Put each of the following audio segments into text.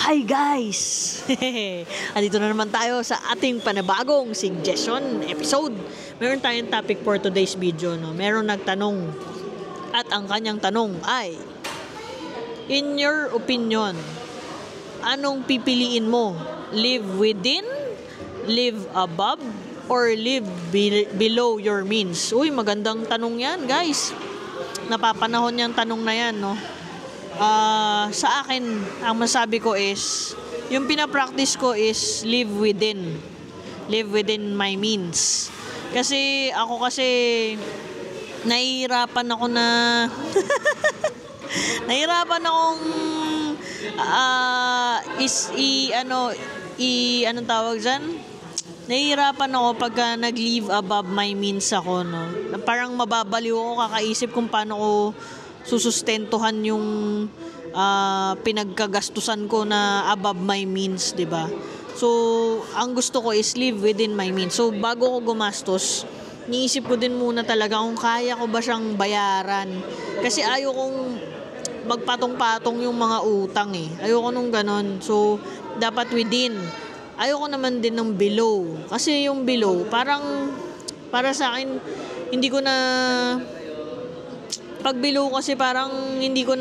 Hi guys! Andito na naman tayo sa ating panibagong suggestion episode. Meron tayong topic for today's video, no? Meron nagtanong at ang kanyang tanong ay, in your opinion, anong pipiliin mo? Live within, live above, or live below your means? Uy, magandang tanong yan, guys. Napapanahon yung tanong na yan, no? Sa akin, ang masabi ko is, yung pinapractice ko is live within my means. Kasi nahihirapan ako na nahihirapan akong anong tawag dyan? Nahihirapan ako pagka nag-live above my means ako, no? Parang mababaliw ako kakaisip kung paano ko susustentuhan yung pinagkagastusan ko na above my means, 'di ba? So, ang gusto ko is live within my means. So, bago ko gumastos, niisip ko din muna talaga kung kaya ko ba siyang bayaran. Kasi ayokong magpatong-patong yung mga utang eh. Ayoko nung ganon. So, dapat within. Ayoko naman din ng below. Kasi yung below, parang para sa akin, hindi ko na pag below kasi parang hindi ko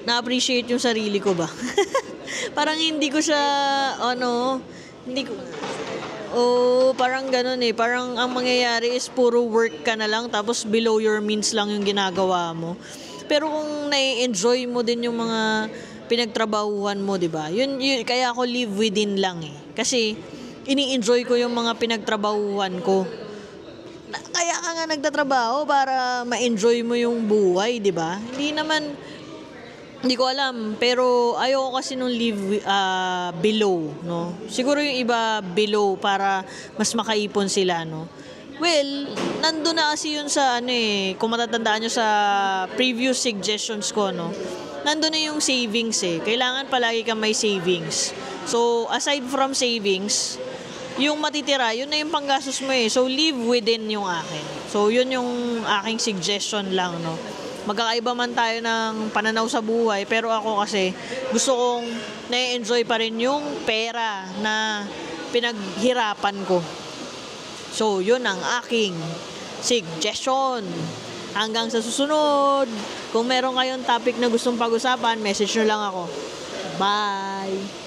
na-appreciate yung sarili ko ba. Parang hindi ko siya parang ganun eh. Parang ang mangyayari is puro work ka na lang tapos below your means lang yung ginagawa mo. Pero kung nai-enjoy mo din yung mga pinagtrabahuhan mo, 'di ba? Yun kaya ako live within lang eh. Kasi ini-enjoy ko yung mga pinagtrabahuhan ko. Kaya ka nga nagtatrabaho para ma-enjoy mo yung buhay, 'di ba? Hindi ko alam, pero ayoko kasi nung live below, no? Siguro yung iba below para mas makaipon sila, no? Well, nandun na kasi yun sa kung matatandaan nyo sa previous suggestions ko, no? Nandun na yung savings eh. Kailangan palagi kang may savings. So, aside from savings, yung matitira, yun na yung panggastos mo eh. So, live within yung akin. So, yun yung aking suggestion lang, no? Magkakaiba man tayo ng pananaw sa buhay, pero ako kasi gusto kong na-enjoy pa rin yung pera na pinaghirapan ko. So, yun ang aking suggestion. Hanggang sa susunod. Kung meron kayong topic na gustong pag-usapan, message nyo lang ako. Bye!